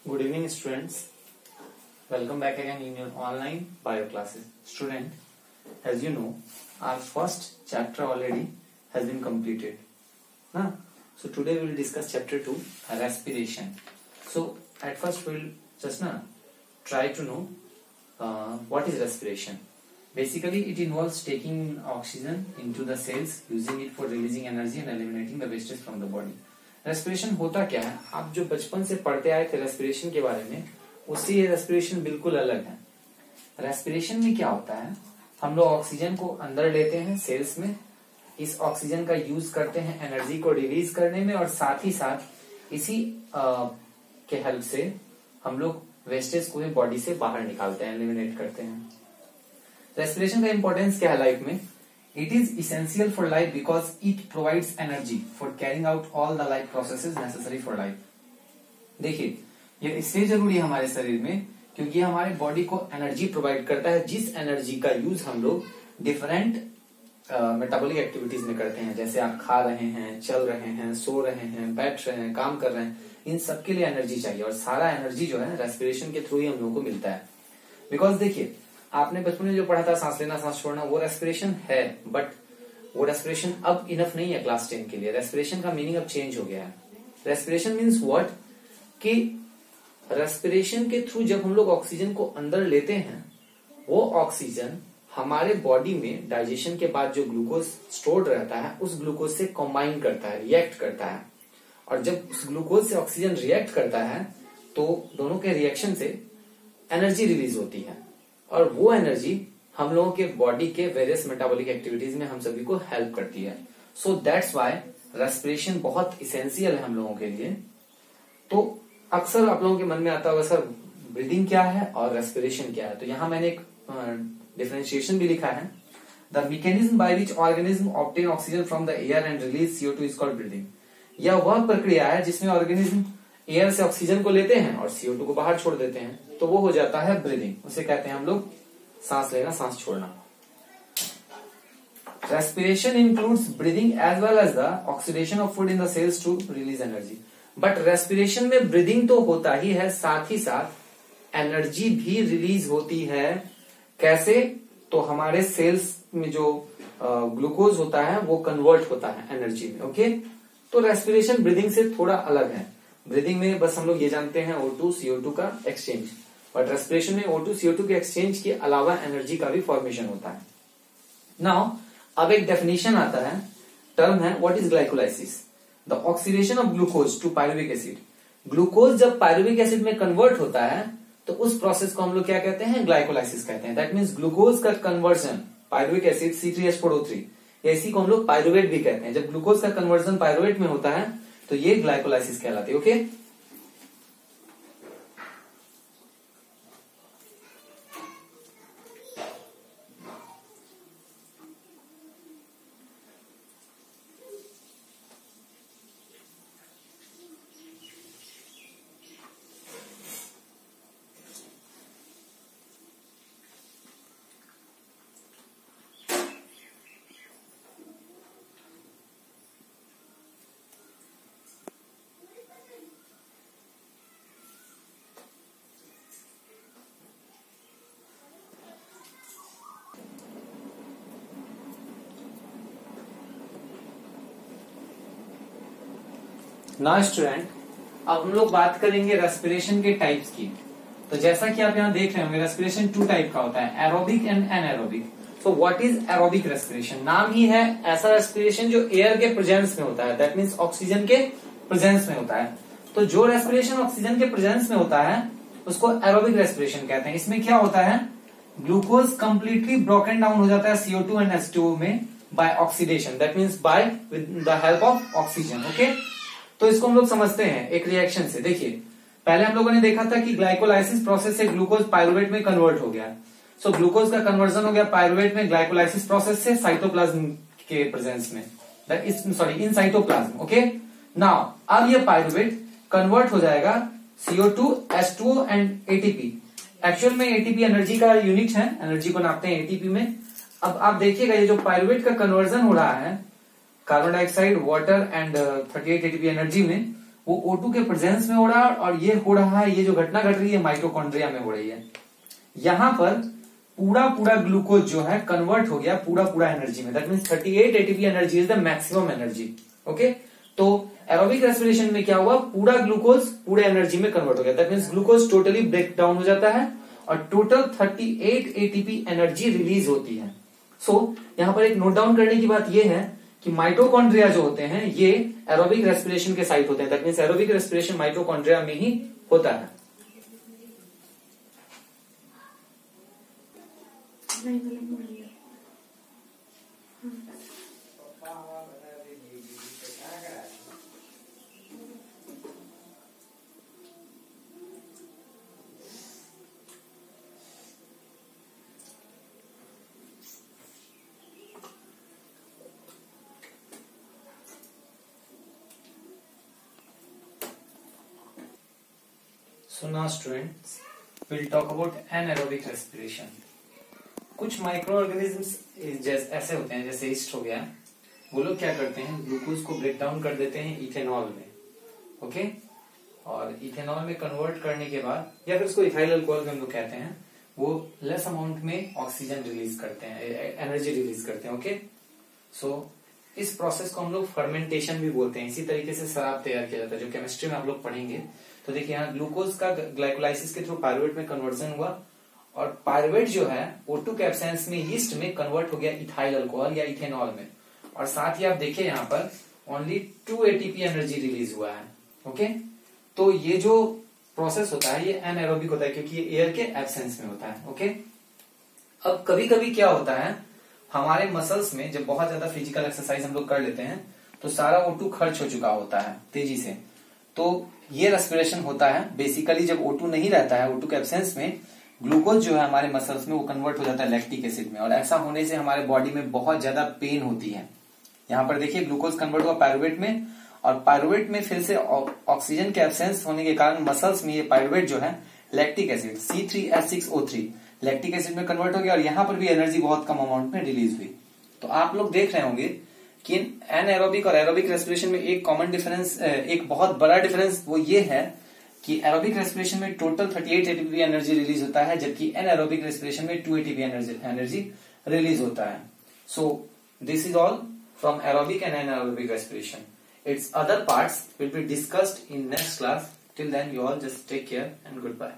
Good evening, students. Welcome back again in your online bio classes. Student, as you know, our first chapter already has been completed. Huh? So today we will discuss chapter 2, respiration. So at first we will just try to know what is respiration. Basically, it involves taking oxygen into the cells, using it for releasing energy and eliminating the wastage from the body. Respiration होता क्या है? आप जो बचपन से पढ़ते आए थे रेस्पिरेशन के बारे में, उससे ये रेस्पिरेशन बिल्कुल अलग है। रेस्पिरेशन में क्या होता है? हम लोग ऑक्सीजन को अंदर लेते हैं सेल्स में, इस ऑक्सीजन का यूज करते हैं एनर्जी को रिलीज करने में, और साथ ही साथ इसी के हेल्प से हम लोग वेस्टेज को बॉडी से बाहर निकालते हैं, एलिमिनेट करते हैं। रेस्पिरेशन का इंपॉर्टेंस क्या है लाइफ में? It is essential for life because it provides energy for carrying out all the life processes necessary for life. देखिए, ये इसलिए जरूरी है हमारे शरीर में क्योंकि हमारे बॉडी को एनर्जी प्रोवाइड करता है, जिस एनर्जी का यूज हम लोग डिफरेंट मेटाबॉलिक एक्टिविटीज में करते हैं। जैसे आप खा रहे हैं, चल रहे हैं, सो रहे हैं, बैठ रहे हैं, काम कर रहे हैं, इन सब के लिए एनर्जी चाहिए, और सारा एनर्जी जो है रेस्पिरेशन के थ्रू ही हम लोग को मिलता है। बिकॉज देखिए, आपने बचपन में जो पढ़ा था सांस लेना सांस छोड़ना, वो रेस्पिरेशन है, बट वो रेस्पिरेशन अब इनफ नहीं है क्लास 10 के लिए। रेस्पिरेशन का मीनिंग अब चेंज हो गया है। Respiration means what? कि रेस्पिरेशन के थ्रू जब हम लोग ऑक्सीजन को अंदर लेते हैं, वो ऑक्सीजन हमारे बॉडी में डाइजेशन के बाद जो ग्लूकोज स्टोर्ड रहता है, उस ग्लूकोज से कंबाइन करता है, रिएक्ट करता है, और जब उस ग्लूकोज से ऑक्सीजन रिएक्ट करता है तो दोनों के रिएक्शन से एनर्जी रिलीज होती है, और वो एनर्जी हम लोगों के बॉडी के वेरियस मेटाबॉलिक एक्टिविटीज में हम सभी को हेल्प करती है। सो दैट्स व्हाई रेस्पिरेशन बहुत इसेंशियल है हम लोगों के लिए। तो अक्सर आप लोगों के मन में आता होगा, सर ब्रीदिंग क्या है और रेस्पिरेशन क्या है? तो यहां मैंने एक डिफरेंशिएशन भी लिखा है। The mechanism by which organism obtain oxygen from the air and release CO2 is called breathing. यह वह प्रक्रिया है जिसमें ऑर्गेनिज्म एयर से ऑक्सीजन को लेते हैं और CO2 को बाहर छोड़ देते हैं, तो वो हो जाता है ब्रीदिंग। उसे कहते हैं हम लोग सांस लेना सांस छोड़ना। Respiration includes breathing as well as the oxidation of food in the cells to release energy. But respiration में ब्रीदिंग तो होता ही है, साथ ही साथ एनर्जी भी रिलीज होती है। कैसे? तो हमारे सेल्स में जो ग्लूकोज होता है वो कन्वर्ट होता है एनर्जी में। ओके, तो रेस्पिरेशन ब्रीदिंग से थोड़ा अलग है। ब्रीदिंग में बस हम लोग ये जानते हैं O2 CO2 का एक्सचेंज, बट रेस्पिरेशन में O2 CO2 के एक्सचेंज के अलावा एनर्जी का भी फॉर्मेशन होता है। नाउ अब एक डेफिनेशन आता है, टर्म है what is glycolysis? The oxidation of glucose to pyruvic acid. Glucose जब पायरुविक एसिड में कन्वर्ट होता है तो उस प्रोसेस को हम लोग क्या कहते हैं? ग्लाइकोलाइसिस कहते हैं। दैट मीन्स ग्लूकोज का कन्वर्जन पायरुविक एसिड C3H4O3, या इसी को हम लोग पायरुवेट भी कहते हैं। जब ग्लूकोज का कन्वर्जन पायरुवेट में होता है तो ये ग्लाइकोलाइसिस कहलाती है। ओके, नाउ स्टूडेंट, अब हम लोग बात करेंगे रेस्पिरेशन के टाइप्स की। तो जैसा कि आप यहाँ देख रहे होंगे, रेस्पिरेशन 2 टाइप का होता है, aerobic and anaerobic. So what is aerobic respiration? नाम ही है ऐसा रेस्पिरेशन जो एयर के प्रेजेंस में होता है, दैट मीन्स ऑक्सीजन के प्रेजेंस में होता है। तो जो रेस्पिरेशन ऑक्सीजन के प्रेजेंस में होता है उसको एरोबिक रेस्पिरेशन कहते हैं। इसमें क्या होता है? ग्लूकोज कंप्लीटली ब्रोकन डाउन हो जाता है CO2 एंड H2O में by oxidation, that means by with the help of oxygen. Okay, तो इसको हम लोग समझते हैं एक रिएक्शन से। देखिए, पहले हम लोगों ने देखा था कि ग्लाइकोलाइसिस प्रोसेस से ग्लूकोज पायरुवेट में कन्वर्ट हो गया। सो ग्लूकोज का कन्वर्जन हो गया पायरुवेट में ग्लाइकोलाइसिस प्रोसेस से साइटोप्लाज्म के प्रेजेंस में, इन साइटोप्लाज्म। ओके, नाउ अब ये पायरुवेट कन्वर्ट हो जाएगा CO2 H2O and ATP। Actual में ATP एनर्जी का यूनिट है, एनर्जी को नापते हैं ATP में। अब आप देखिएगा, ये जो पायरुवेट का कन्वर्जन हो रहा है carbon dioxide, water and 38 ATP energy में, वो O2 के प्रेजेंस में हो रहा है, और ये हो रहा है, ये जो घटना घट रही है माइटोकॉन्ड्रिया में हो रही है। यहां पर पूरा पूरा ग्लूकोज जो है कन्वर्ट हो गया पूरा पूरा एनर्जी में। That means 38 ATP energy is the maximum energy. Okay, तो एरोबिक रेस्पिरेशन में क्या हुआ, पूरा ग्लूकोज पूरे एनर्जी में कन्वर्ट हो गया। That means glucose totally break down हो जाता है और टोटल 38 एटीपी एनर्जी रिलीज होती है। सो यहां पर एक नोट डाउन करने की बात यह है कि माइटोकॉन्ड्रिया जो होते हैं ये एरोबिक रेस्पिरेशन के साइट होते हैं। That means aerobic respiration mitochondria में ही होता है। So now students, we'll talk about anaerobic respiration. कुछ माइक्रो ऑर्गेनिजम्स ऐसे होते हैं, जैसे ईस्ट हो गया, वो लोग क्या करते हैं, ग्लूकोज को ब्रेक डाउन कर देते हैं इथेनॉल में। ओके, और इथेनॉल में कन्वर्ट करने के बाद, या फिर उसको इथाइल अल्कोहल में हम लोग कहते हैं, वो लेस अमाउंट में ऑक्सीजन रिलीज करते हैं, एनर्जी रिलीज करते हैं। ओके, सो इस प्रोसेस को हम लोग फर्मेंटेशन भी बोलते हैं। इसी तरीके से शराब तैयार किया जाता है, जो केमिस्ट्री में आप लोग पढ़ेंगे। तो देखिए यहाँ ग्लूकोज का ग्लाइकोलाइसिस के थ्रू पायरुवेट में कन्वर्जन हुआ, और पायरुवेट जो है O2 के एब्सेंस में यीस्ट में कन्वर्ट हो गया इथाइल अल्कोहल या इथेनॉल में। और साथ ही आप देखिए यहाँ पर ओनली 2 एटीपी एनर्जी रिलीज हुआ है। ओके, तो ये जो प्रोसेस होता है ये एनएरोबिक होता है, क्योंकि ये एयर के एब्सेंस में होता है। ओके, अब कभी कभी क्या होता है, हमारे मसल्स में जब बहुत ज्यादा फिजिकल एक्सरसाइज हम लोग कर लेते हैं तो सारा O2 खर्च हो चुका होता है तेजी से, तो ये रेस्पिरेशन होता है। बेसिकली जब O2 नहीं रहता है, O2 के एब्सेंस में ग्लूकोज जो है हमारे मसल्स में वो कन्वर्ट हो जाता है लैक्टिक एसिड में, और ऐसा होने से हमारे बॉडी में बहुत ज्यादा पेन होती है। यहाँ पर देखिए ग्लूकोज कन्वर्ट हुआ पायरुवेट में, और पायरुवेट में फिर से ऑक्सीजन के एब्सेंस होने के कारण मसल्स में ये पायरुवेट जो है lactic acid C3H6O3 lactic acid में कन्वर्ट हो गया, और यहाँ पर भी एनर्जी बहुत कम अमाउंट में रिलीज हुई। तो आप लोग देख रहे होंगे कि एनएरोबिक और एरोबिक रेस्पिरेशन में एक कॉमन डिफरेंस, एक बहुत बड़ा डिफरेंस वो ये है कि एरोबिक रेस्पिरेशन में टोटल 38 एटीपी एनर्जी रिलीज होता है, जबकि एनएरोबिक रेस्पिरेशन में 2 एटीपी एनर्जी रिलीज होता है। So this is all from aerobic and anaerobic respiration. Its other parts will be discussed in next class. Till then, you all just take care and goodbye.